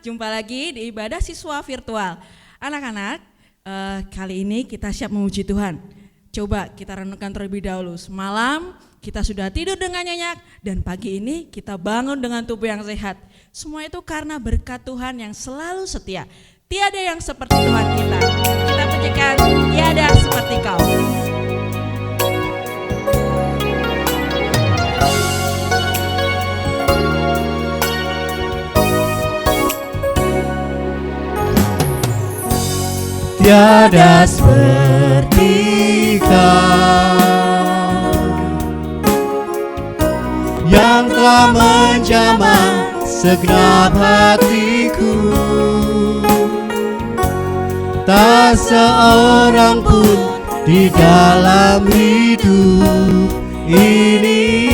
jumpa lagi di ibadah siswa virtual. Anak-anak, kali ini kita siap memuji Tuhan. Coba kita renungkan terlebih dahulu. Semalam kita sudah tidur dengan nyenyak dan pagi ini kita bangun dengan tubuh yang sehat. Semua itu karena berkat Tuhan yang selalu setia. Tiada yang seperti Tuhan kita. Kita pujikan, tiada seperti Kau. Tiada seperti Kau yang telah menjamah segenap hatiku. Tak seorang pun di dalam hidup ini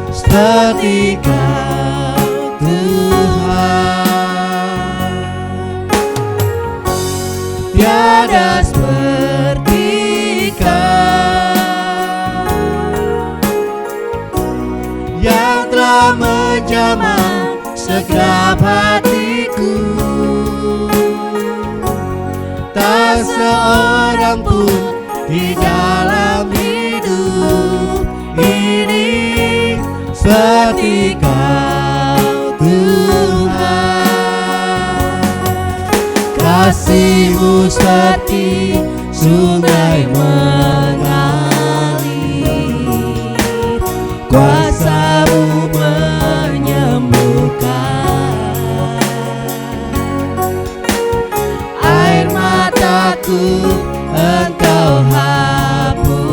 seperti Kau, Tuhan. Tiada seperti Kau yang telah menjamah segenap hatiku. Tak seorang pun di dalam hidup ini seperti Kau, Tuhan. Kasih-Mu seperti sungai mengalir, kuasa-Mu menyembuhkan. Air mataku Engkau hapuskan.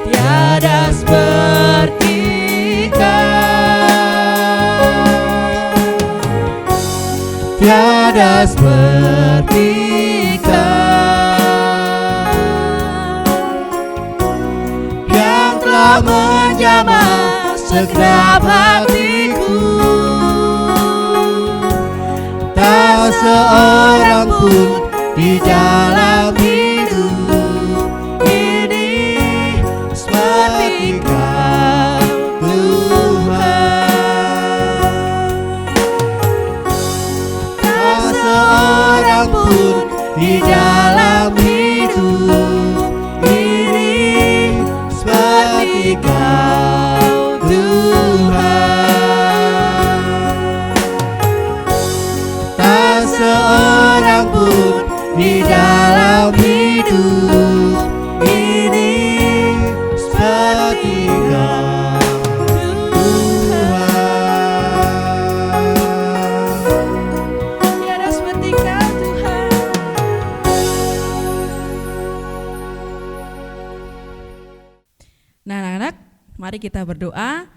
Tiada seperti tiada seperti Kau yang telah menjamah segenap hatiku. Tak seorang pun di dalam hidup ini seperti Kau, Tuhan. Seorang pun di dalam hidup ini seperti Kau, Tuhan. Tak seorang pun di dalam hidup ini seperti Kau, mari kita berdoa,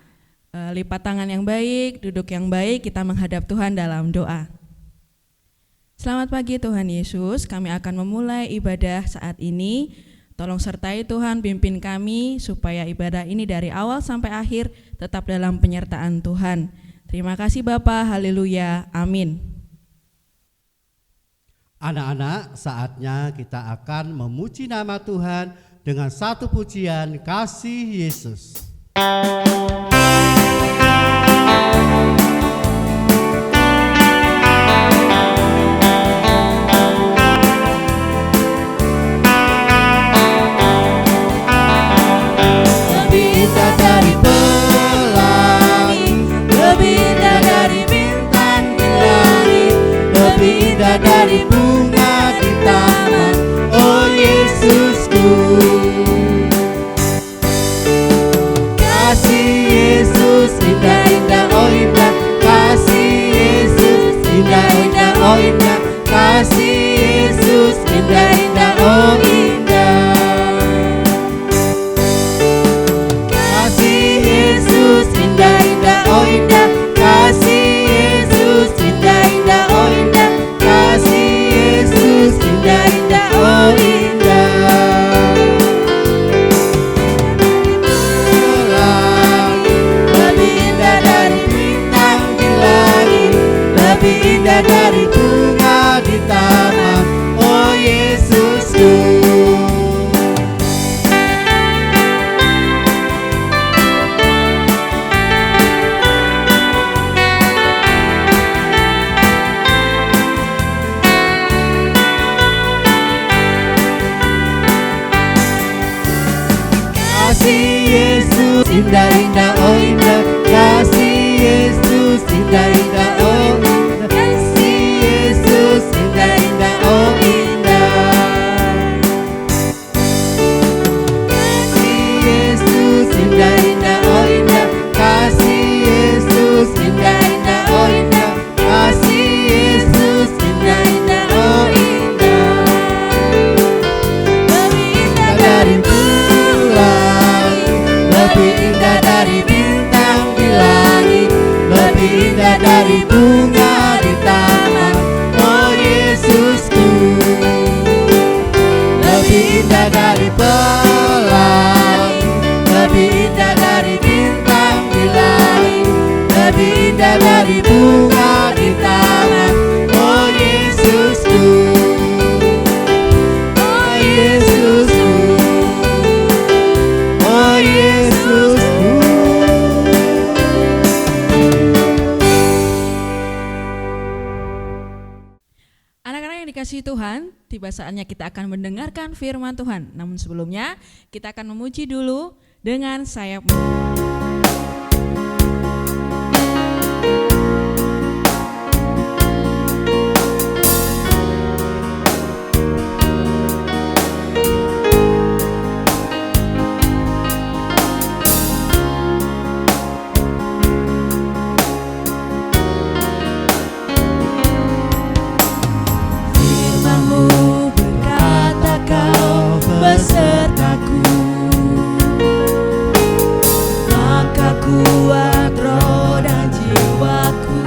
lipat tangan yang baik, duduk yang baik, kita menghadap Tuhan dalam doa. Selamat pagi Tuhan Yesus, kami akan memulai ibadah saat ini. Tolong sertai Tuhan, pimpin kami supaya ibadah ini dari awal sampai akhir tetap dalam penyertaan Tuhan. Terima kasih Bapa, haleluya, amin. Anak-anak, saatnya kita akan memuji nama Tuhan dengan satu pujian Kasih Yesus. Lebih indah dari pelangi, lebih indah dari bintang di langit, lebih indah dari bunga di taman, oh Yesusku. Kasih Yesus indah-indah, oh indah. Kasih Yesus indah-indah, oh indah. Kasih Yesus indah-indah, oh indah. Kasih Yesus indah-indah, oh indah. Kasih Yesus indah-indah, oh indah. Kasih Yesus indah-indah, oh indah. Lebih indah dari bunga di taman, oh Yesusku. indah-indah, oh indah. Kasih Yesus indah-indah, oh indah. Kasih Yesus indah-indah, oh indah. Kasih Yesus indah-indah, oh indah. Kasih Yesus indah-indah, oh indah. Kasih Yesus indah-indah, oh indah. Lebih indah dari bulan, lebih indah dari bintang di langit, lebih indah dari bunga di taman, oh Yesusku. Lebih indah dari pelangi, lebih indah dari bintang di langit, lebih indah dari bunga di taman, oh Yesusku. Oh Yesusku, oh Yesusku. Anak-anak yang dikasihi Tuhan, tiba saatnya kita akan mendengarkan firman Tuhan. Namun sebelumnya, kita akan memuji dulu dengan sayap. Firman-Mu berkata Kau besertaku, maka kuat roh dan jiwaku.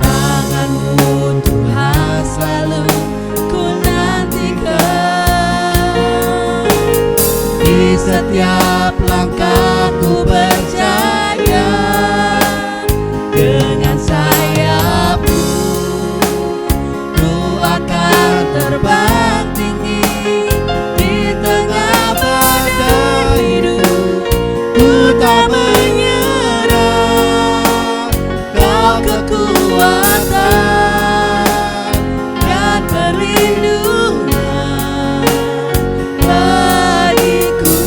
Tangan-Mu Tuhan selalu ku nantikan, di setiap langkahku percaya. Dengan sayap-Mu ku akan terbang tinggi, di tengah badai hidup ku tak menyerah. Kau kekuatan dan perlindungan bagiku,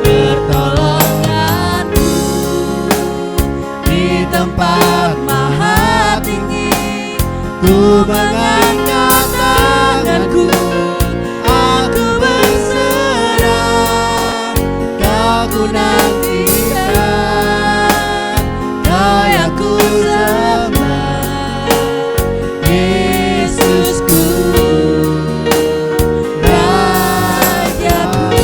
pertolongan-Mu di tempat maha tinggi. Ku mengangkat tanganku, aku berserah. Kau ku nantikan, Kau yang ku sembah. Yesusku, Rajaku.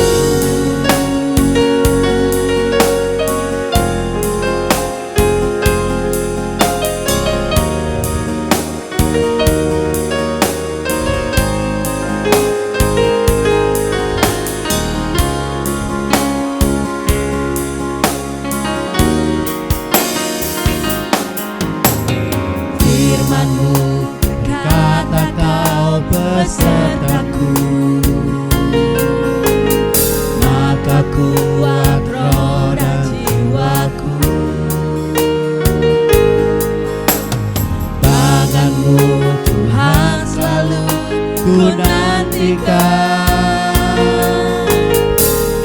Firman-Mu berkata Kau besertaku, maka kuat roh dan jiwaku. Tangan-Mu Tuhan selalu ku nantikan,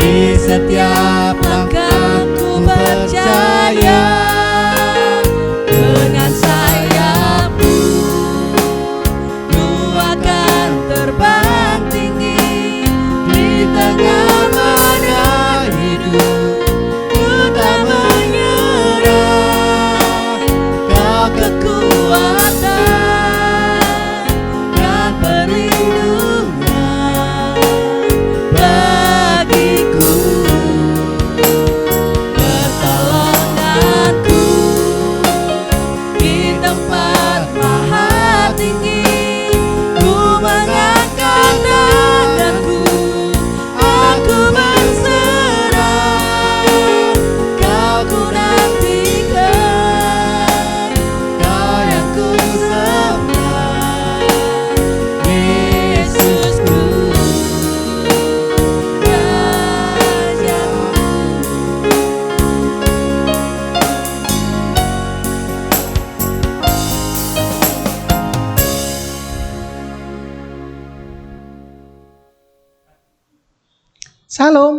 di setiap langkahku percaya. Dengan sayap-Mu ku akan terbang tinggi, di tengah badai hidup ku tak menyerah. Kau kekuatan dan perlindungan bagiku,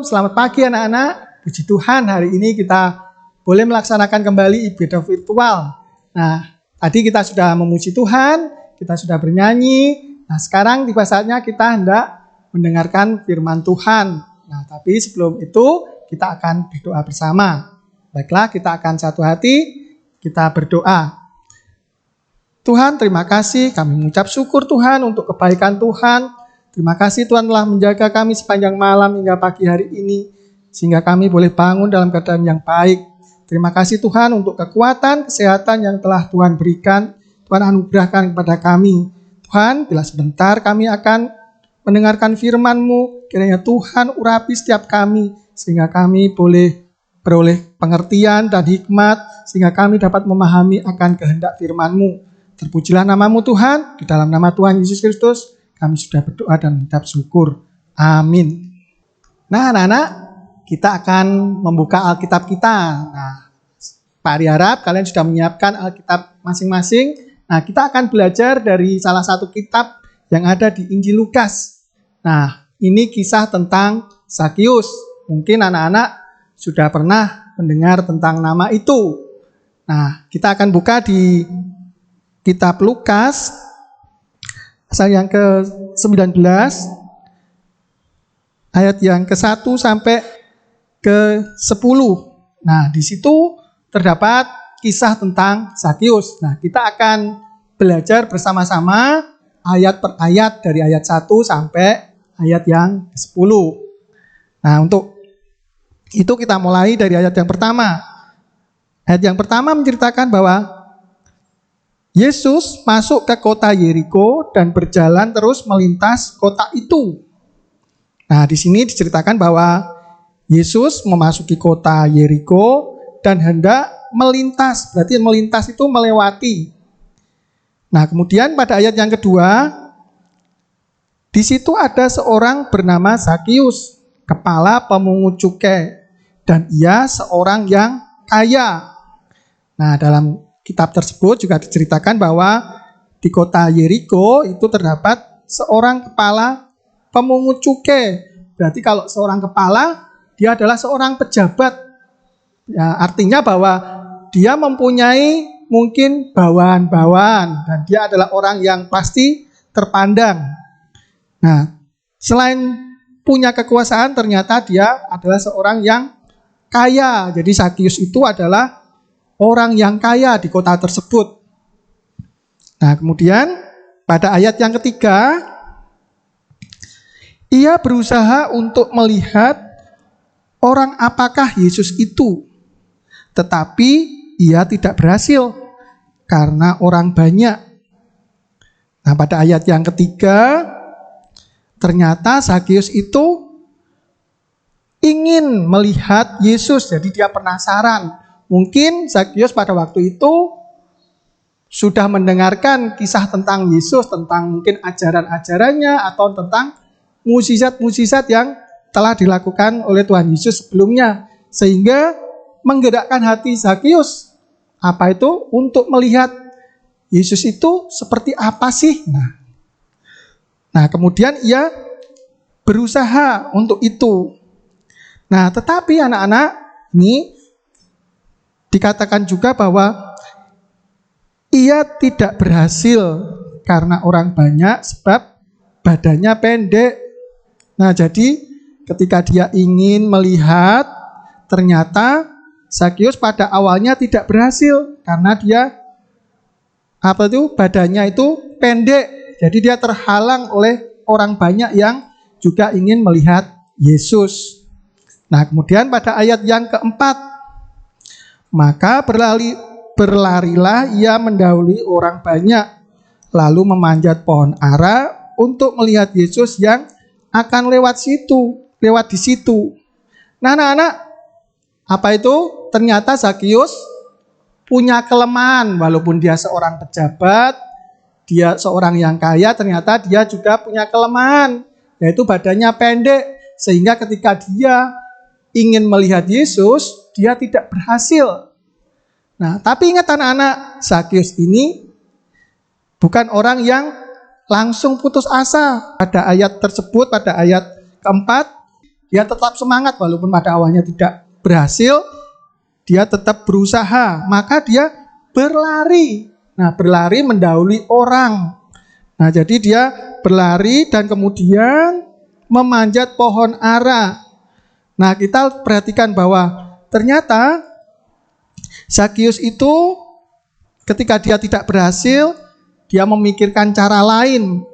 Shalom, selamat pagi anak-anak. Puji Tuhan, hari ini kita boleh melaksanakan kembali ibadah virtual. Nah, tadi kita sudah memuji Tuhan, kita sudah bernyanyi. Nah, sekarang tiba saatnya kita hendak mendengarkan firman Tuhan. Nah, tapi sebelum itu kita akan berdoa bersama. Baiklah, kita akan satu hati, kita berdoa. Tuhan, terima kasih, kami mengucap syukur Tuhan untuk kebaikan Tuhan. Terima kasih Tuhan telah menjaga kami sepanjang malam hingga pagi hari ini, sehingga kami boleh bangun dalam keadaan yang baik. Terima kasih Tuhan untuk kekuatan, kesehatan yang telah Tuhan berikan, Tuhan anugerahkan kepada kami. Tuhan, bila sebentar kami akan mendengarkan firman-Mu, kiranya Tuhan urapi setiap kami, sehingga kami boleh beroleh pengertian dan hikmat, sehingga kami dapat memahami akan kehendak firman-Mu. Terpujilah nama-Mu Tuhan, di dalam nama Tuhan Yesus Kristus, kami sudah berdoa dan mengucap syukur. Amin. Nah, anak-anak, kita akan membuka Alkitab kita. Nah, Pak Ari harap kalian sudah menyiapkan Alkitab masing-masing. Nah, kita akan belajar dari salah satu kitab yang ada di Injil Lukas. Nah, ini kisah tentang Zakius. Mungkin anak-anak sudah pernah mendengar tentang nama itu. Nah, kita akan buka di kitab Lukas pasal yang ke-19, ayat yang ke-1 sampai ke-10. Nah, di situ terdapat kisah tentang Zakius. Nah, kita akan belajar bersama-sama ayat per ayat dari ayat 1 sampai ayat yang ke-10. Nah, untuk itu kita mulai dari ayat yang pertama. Ayat yang pertama menceritakan bahwa Yesus masuk ke kota Yeriko dan berjalan terus melintas kota itu. Nah, di sini diceritakan bahwa Yesus memasuki kota Yeriko dan hendak melintas. Berarti melintas itu melewati. Nah, kemudian pada ayat yang kedua, di situ ada seorang bernama Zakius, kepala pemungut cukai, dan ia seorang yang kaya. Nah, dalam kitab tersebut juga diceritakan bahwa di kota Yeriko itu terdapat seorang kepala pemungut cukai. Berarti kalau seorang kepala, dia adalah seorang pejabat. Ya, artinya bahwa dia mempunyai mungkin bawahan-bawahan dan dia adalah orang yang pasti terpandang. Nah, selain punya kekuasaan, ternyata dia adalah seorang yang kaya. Jadi Zakius itu adalah orang yang kaya di kota tersebut. Nah, kemudian pada ayat yang ketiga, ia berusaha untuk melihat orang apakah Yesus itu. Tetapi ia tidak berhasil karena orang banyak. Nah, pada ayat yang ketiga, ternyata Zakius itu ingin melihat Yesus. Jadi dia penasaran. Mungkin Zakius pada waktu itu sudah mendengarkan kisah tentang Yesus, tentang mungkin ajaran-ajarannya atau tentang mukjizat-mukjizat yang telah dilakukan oleh Tuhan Yesus sebelumnya. Sehingga menggerakkan hati Zakius. Apa itu? Untuk melihat Yesus itu seperti apa sih? Nah, kemudian ia berusaha untuk itu. Nah, tetapi anak-anak, ini dikatakan juga bahwa ia tidak berhasil karena orang banyak sebab badannya pendek. Nah, jadi ketika dia ingin melihat, ternyata Zakius pada awalnya tidak berhasil karena dia badannya itu pendek. Jadi dia terhalang oleh orang banyak yang juga ingin melihat Yesus. Nah, kemudian pada ayat yang keempat, maka berlarilah ia mendahului orang banyak, lalu memanjat pohon ara untuk melihat Yesus yang akan lewat di situ. Nah, anak-anak, apa itu? Ternyata Zakius punya kelemahan, walaupun dia seorang pejabat, dia seorang yang kaya, ternyata dia juga punya kelemahan, yaitu badannya pendek, sehingga ketika dia ingin melihat Yesus, dia tidak berhasil. Nah, tapi ingat anak-anak, Zakius ini bukan orang yang langsung putus asa. Pada ayat tersebut, pada ayat keempat, dia tetap semangat walaupun pada awalnya tidak berhasil, dia tetap berusaha, maka dia berlari. Nah, berlari mendahului orang. Nah, jadi dia berlari dan kemudian memanjat pohon ara. Nah, kita perhatikan bahwa ternyata Zakius itu ketika dia tidak berhasil, dia memikirkan cara lain.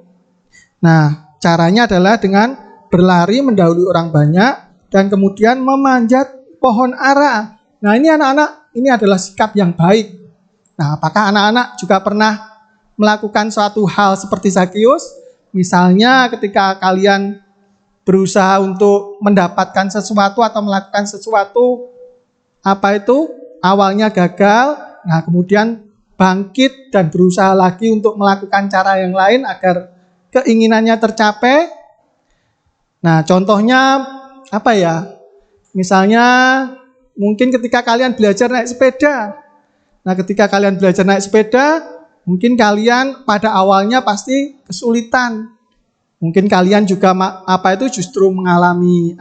Nah, caranya adalah dengan berlari mendahului orang banyak dan kemudian memanjat pohon ara. Nah, ini anak-anak, ini adalah sikap yang baik. Nah, apakah anak-anak juga pernah melakukan suatu hal seperti Zakius? Misalnya ketika kalian berusaha untuk mendapatkan sesuatu atau melakukan sesuatu, awalnya gagal, nah kemudian bangkit dan berusaha lagi untuk melakukan cara yang lain agar keinginannya tercapai. Nah, contohnya misalnya mungkin ketika kalian belajar naik sepeda. Nah, ketika kalian belajar naik sepeda, mungkin kalian pada awalnya pasti kesulitan. Mungkin kalian juga justru mengalami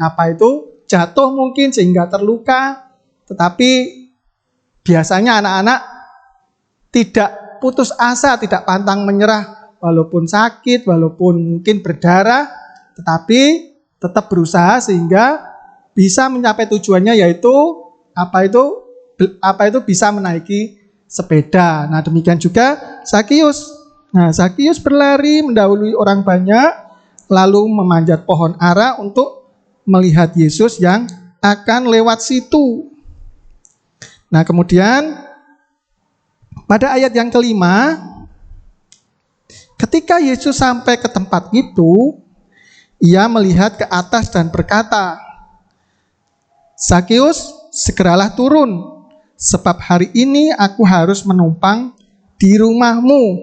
jatuh mungkin sehingga terluka. Tetapi biasanya anak-anak tidak putus asa, tidak pantang menyerah, walaupun sakit, walaupun mungkin berdarah, tetapi tetap berusaha sehingga bisa mencapai tujuannya, yaitu bisa menaiki sepeda. Nah, demikian juga Zakius. Nah, Zakius berlari mendahului orang banyak, lalu memanjat pohon ara untuk melihat Yesus yang akan lewat situ. Nah, kemudian pada ayat yang kelima, ketika Yesus sampai ke tempat itu, ia melihat ke atas dan berkata, "Zakius, segeralah turun, sebab hari ini aku harus menumpang di rumahmu."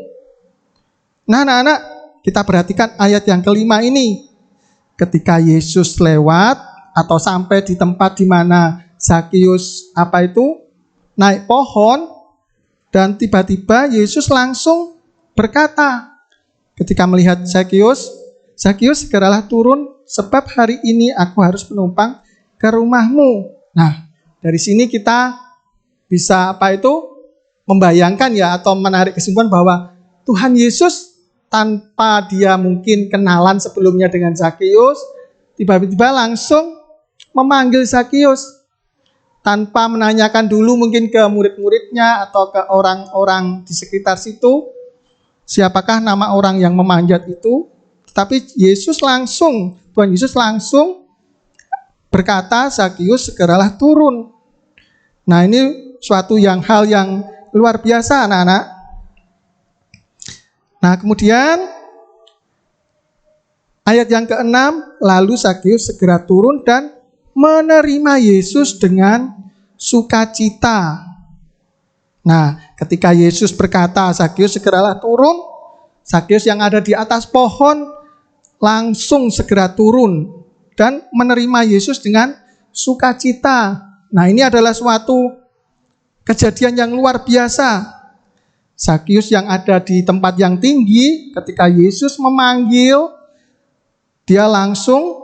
Nah, anak-anak, kita perhatikan ayat yang kelima ini. Ketika Yesus lewat atau sampai di tempat di mana Zakius naik pohon, dan tiba-tiba Yesus langsung berkata, ketika melihat Zakius, "Zakius, segeralah turun, sebab hari ini aku harus menumpang ke rumahmu." Nah, dari sini kita bisa membayangkan atau menarik kesimpulan bahwa Tuhan Yesus tanpa dia mungkin kenalan sebelumnya dengan Zakius, tiba-tiba langsung memanggil Zakius tanpa menanyakan dulu mungkin ke murid-muridnya atau ke orang-orang di sekitar situ siapakah nama orang yang memanjat itu. Tapi Tuhan Yesus langsung berkata, "Zakius, segeralah turun." Nah, ini suatu hal yang luar biasa, anak-anak. Nah, kemudian ayat yang ke-6, lalu Zakius segera turun dan menerima Yesus dengan sukacita. Nah, ketika Yesus berkata, "Zakius, segeralah turun," Zakius yang ada di atas pohon langsung segera turun dan menerima Yesus dengan sukacita. Nah, ini adalah suatu kejadian yang luar biasa. Zakius yang ada di tempat yang tinggi, ketika Yesus memanggil, dia langsung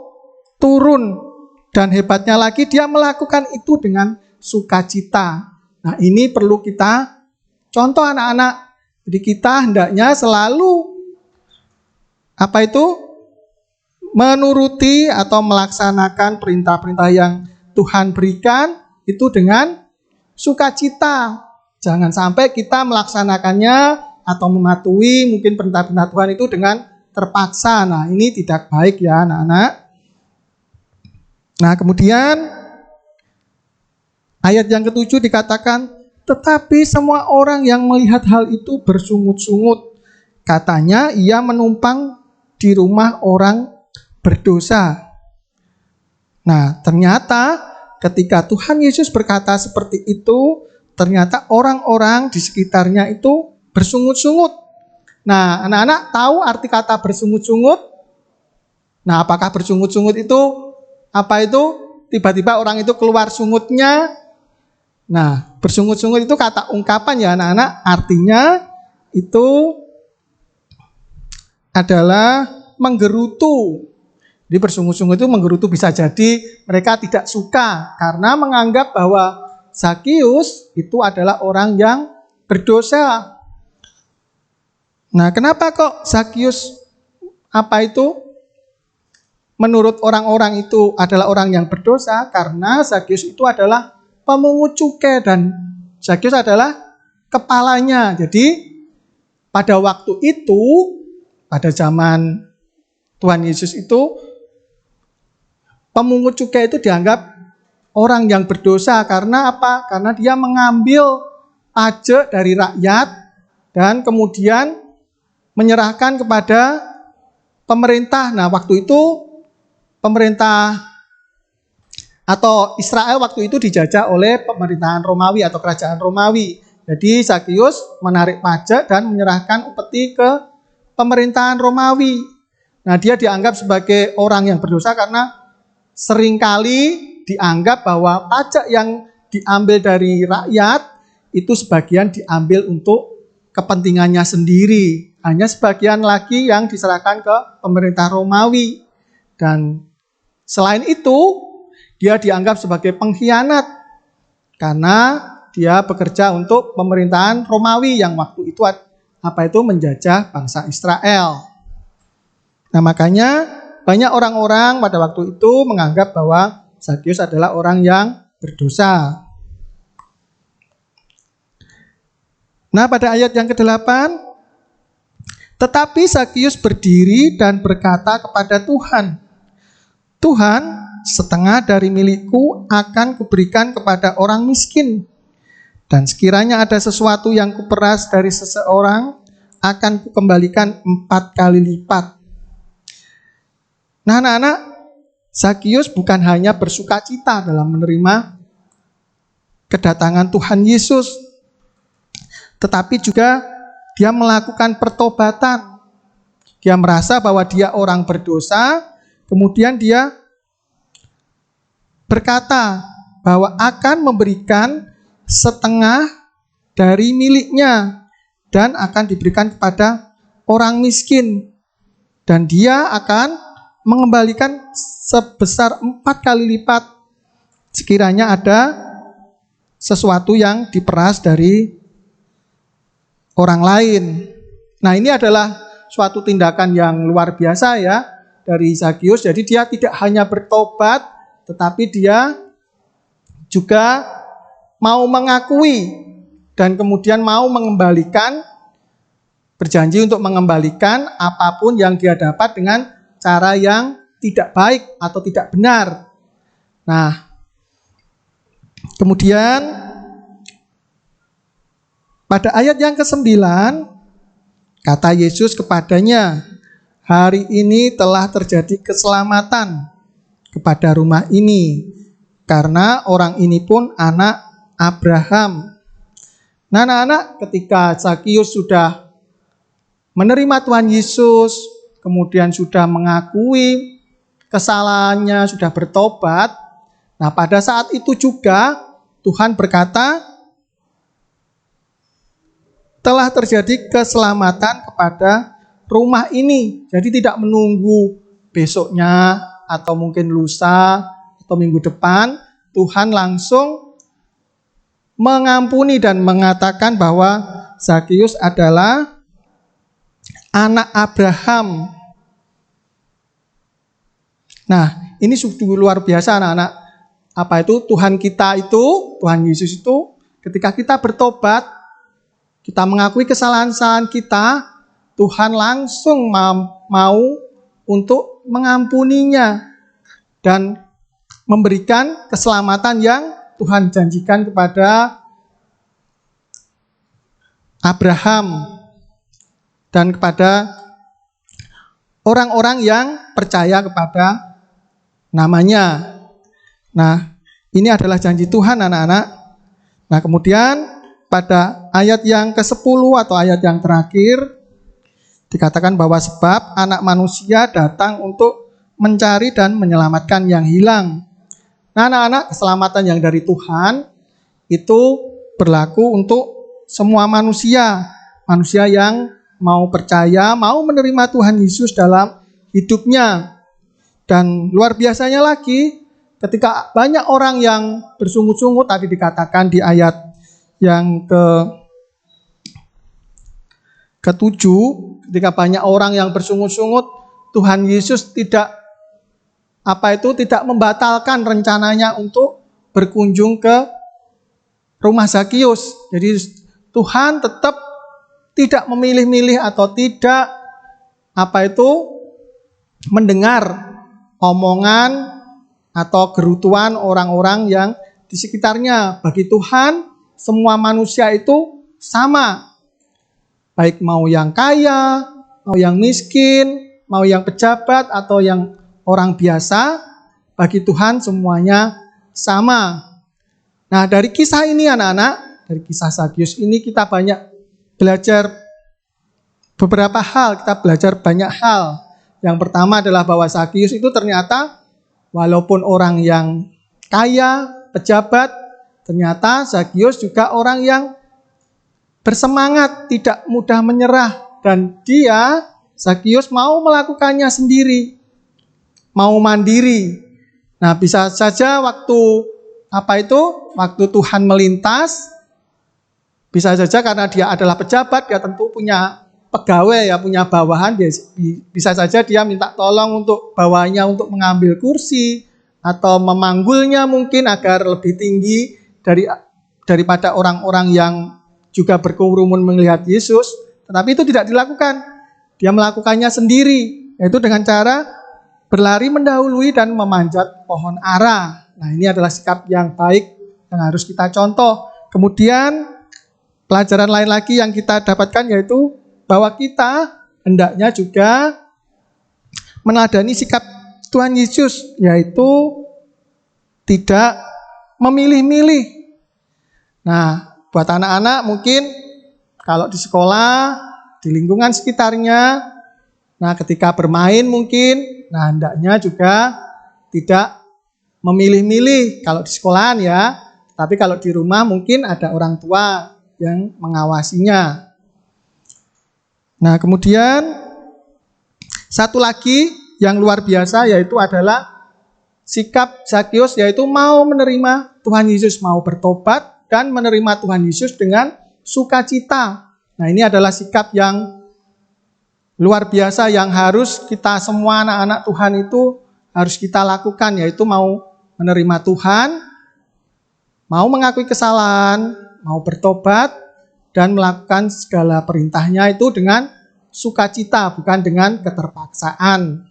turun. Dan hebatnya lagi, dia melakukan itu dengan sukacita. Nah, ini perlu kita contoh, anak-anak. Jadi kita hendaknya selalu menuruti atau melaksanakan perintah-perintah yang Tuhan berikan itu dengan sukacita. Jangan sampai kita melaksanakannya atau mematuhi mungkin perintah-perintah Tuhan itu dengan terpaksa. Nah, ini tidak baik ya, anak-anak. Nah, kemudian ayat yang ke-7 dikatakan, "Tetapi semua orang yang melihat hal itu bersungut-sungut. Katanya ia menumpang di rumah orang berdosa." Nah, ternyata ketika Tuhan Yesus berkata seperti itu, ternyata orang-orang di sekitarnya itu bersungut-sungut. Nah, anak-anak tahu arti kata bersungut-sungut? Nah, apakah bersungut-sungut itu tiba-tiba orang itu keluar sungutnya? Nah, bersungut-sungut itu kata ungkapan ya, anak-anak. Artinya itu adalah menggerutu. Jadi bersungguh-sungguh itu menggerutu bisa jadi mereka tidak suka karena menganggap bahwa Zakius itu adalah orang yang berdosa. Nah, kenapa kok Zakius menurut orang-orang itu adalah orang yang berdosa? Karena Zakius itu adalah pemungut cukai dan Zakius adalah kepalanya. Jadi pada waktu itu, pada zaman Tuhan Yesus itu, pemungut cukai itu dianggap orang yang berdosa. Karena apa? Karena dia mengambil pajak dari rakyat dan kemudian menyerahkan kepada pemerintah. Nah, waktu itu pemerintah atau Israel waktu itu dijajah oleh pemerintahan Romawi atau kerajaan Romawi. Jadi Zakius menarik pajak dan menyerahkan upeti ke pemerintahan Romawi. Nah, dia dianggap sebagai orang yang berdosa karena seringkali dianggap bahwa pajak yang diambil dari rakyat itu sebagian diambil untuk kepentingannya sendiri. Hanya sebagian lagi yang diserahkan ke pemerintah Romawi. Dan selain itu, dia dianggap sebagai pengkhianat karena dia bekerja untuk pemerintahan Romawi yang waktu itu menjajah bangsa Israel. Nah, makanya banyak orang-orang pada waktu itu menganggap bahwa Zakius adalah orang yang berdosa. Nah, pada ayat yang ke-8, tetapi Zakius berdiri dan berkata kepada Tuhan, Tuhan, setengah dari milikku akan kuberikan kepada orang miskin. Dan sekiranya ada sesuatu yang kuperas dari seseorang, akan kukembalikan 4 kali lipat. Nah, anak-anak, Zakius bukan hanya bersukacita dalam menerima kedatangan Tuhan Yesus, tetapi juga dia melakukan pertobatan. Dia merasa bahwa dia orang berdosa, kemudian dia berkata bahwa akan memberikan setengah dari miliknya dan akan diberikan kepada orang miskin. Dan dia akan mengembalikan sebesar 4 kali lipat sekiranya ada sesuatu yang diperas dari orang lain. Nah, ini adalah suatu tindakan yang luar biasa ya dari Zakius. Jadi dia tidak hanya bertobat, tetapi dia juga mau mengakui dan kemudian mau mengembalikan, berjanji untuk mengembalikan apapun yang dia dapat dengan cara yang tidak baik atau tidak benar. Nah, kemudian pada ayat yang ke-9, kata Yesus kepadanya, hari ini telah terjadi keselamatan kepada rumah ini, karena orang ini pun anak Abraham. Nah, anak-anak, ketika Zakius sudah menerima Tuhan Yesus, kemudian sudah mengakui kesalahannya, sudah bertobat. Nah, pada saat itu juga Tuhan berkata, telah terjadi keselamatan kepada rumah ini. Jadi tidak menunggu besoknya atau mungkin lusa atau minggu depan, Tuhan langsung mengampuni dan mengatakan bahwa Zakius adalah anak Abraham. Nah, ini sungguh luar biasa anak-anak. Apa itu? Tuhan kita itu, Tuhan Yesus itu, ketika kita bertobat, kita mengakui kesalahan-kesalahan kita, Tuhan langsung mau untuk mengampuninya dan memberikan keselamatan yang Tuhan janjikan kepada Abraham dan kepada orang-orang yang percaya kepada namanya. Nah, ini adalah janji Tuhan anak-anak. Nah, kemudian pada ayat yang ke-10 atau ayat yang terakhir dikatakan bahwa sebab anak manusia datang untuk mencari dan menyelamatkan yang hilang. Nah, anak-anak, keselamatan yang dari Tuhan itu berlaku untuk semua manusia. Manusia yang mau percaya, mau menerima Tuhan Yesus dalam hidupnya. Dan luar biasanya lagi, ketika banyak orang yang bersungut-sungut, tadi dikatakan di ayat yang ke-7, ketika banyak orang yang bersungut-sungut, Tuhan Yesus tidak membatalkan rencananya untuk berkunjung ke rumah Zakius. Jadi Tuhan tetap tidak memilih-milih atau tidak mendengar omongan atau gerutuan orang-orang yang di sekitarnya. Bagi Tuhan, semua manusia itu sama. Baik mau yang kaya, mau yang miskin, mau yang pejabat atau yang orang biasa, bagi Tuhan semuanya sama. Nah, dari kisah ini anak-anak, dari kisah Zakius ini kita banyak belajar beberapa hal, kita belajar banyak hal. Yang pertama adalah bahwa Zakius itu ternyata walaupun orang yang kaya, pejabat, ternyata Zakius juga orang yang bersemangat, tidak mudah menyerah. Dan Zakius mau melakukannya sendiri, mau mandiri. Nah, bisa saja waktu Tuhan melintas, bisa saja karena dia adalah pejabat, dia tentu punya pegawai ya, punya bawahan, bisa saja dia minta tolong untuk bawahnya untuk mengambil kursi atau memanggulnya mungkin agar lebih tinggi daripada orang-orang yang juga berkerumun melihat Yesus. Tetapi itu tidak dilakukan. Dia melakukannya sendiri, yaitu dengan cara berlari mendahului dan memanjat pohon ara. Nah, ini adalah sikap yang baik yang harus kita contoh. Kemudian pelajaran lain lagi yang kita dapatkan yaitu bahwa kita hendaknya juga meneladani sikap Tuhan Yesus, yaitu tidak memilih-milih. Nah, buat anak-anak mungkin kalau di sekolah, di lingkungan sekitarnya, nah ketika bermain mungkin, nah hendaknya juga tidak memilih-milih kalau di sekolahan ya, tapi kalau di rumah mungkin ada orang tua yang mengawasinya. Nah, kemudian satu lagi yang luar biasa yaitu adalah sikap Zakius, yaitu mau menerima Tuhan Yesus, mau bertobat dan menerima Tuhan Yesus dengan sukacita. Nah, ini adalah sikap yang luar biasa yang harus kita semua anak-anak Tuhan itu harus kita lakukan, yaitu mau menerima Tuhan, mau mengakui kesalahan, mau bertobat, dan melakukan segala perintahnya itu dengan sukacita, bukan dengan keterpaksaan.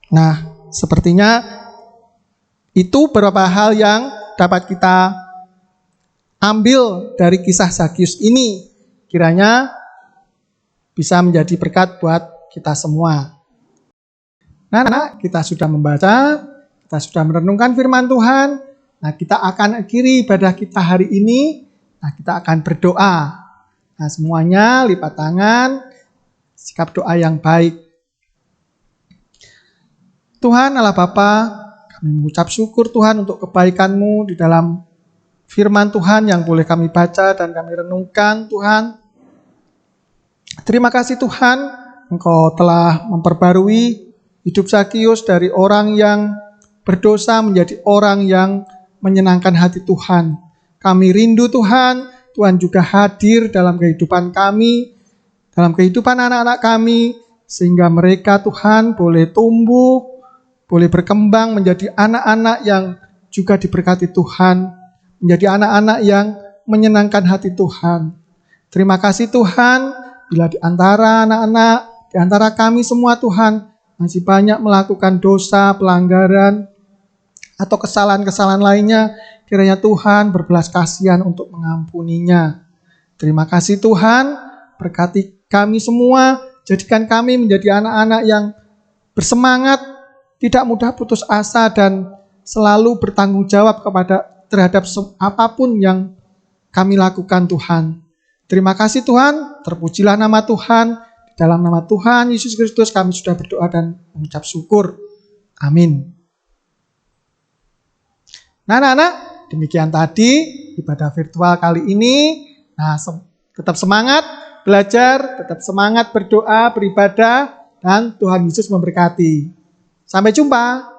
Nah, sepertinya itu beberapa hal yang dapat kita ambil dari kisah Zakius ini. Kiranya bisa menjadi berkat buat kita semua. Nah, kita sudah membaca, kita sudah merenungkan firman Tuhan. Nah, kita akan akhiri ibadah kita hari ini. Nah, kita akan berdoa. Nah, semuanya lipat tangan, sikap doa yang baik. Tuhan Allah Bapa, kami mengucap syukur Tuhan untuk kebaikan-Mu di dalam firman Tuhan yang boleh kami baca dan kami renungkan Tuhan. Terima kasih Tuhan, Engkau telah memperbarui hidup Zakius dari orang yang berdosa menjadi orang yang menyenangkan hati Tuhan. Kami rindu Tuhan, Tuhan juga hadir dalam kehidupan kami, dalam kehidupan anak-anak kami, sehingga mereka Tuhan boleh tumbuh, boleh berkembang menjadi anak-anak yang juga diberkati Tuhan, menjadi anak-anak yang menyenangkan hati Tuhan. Terima kasih Tuhan, bila di antara anak-anak, di antara kami semua Tuhan, masih banyak melakukan dosa, pelanggaran, atau kesalahan-kesalahan lainnya, kiranya Tuhan berbelas kasihan untuk mengampuninya. Terima kasih Tuhan, berkati kami semua, jadikan kami menjadi anak-anak yang bersemangat, tidak mudah putus asa, dan selalu bertanggung jawab terhadap apapun yang kami lakukan Tuhan. Terima kasih Tuhan, terpujilah nama Tuhan. Di dalam nama Tuhan Yesus Kristus kami sudah berdoa dan mengucap syukur. Amin. Nah anak-anak, demikian tadi ibadah virtual kali ini. Nah, tetap semangat belajar, tetap semangat berdoa, beribadah. dan Tuhan Yesus memberkati. Sampai jumpa.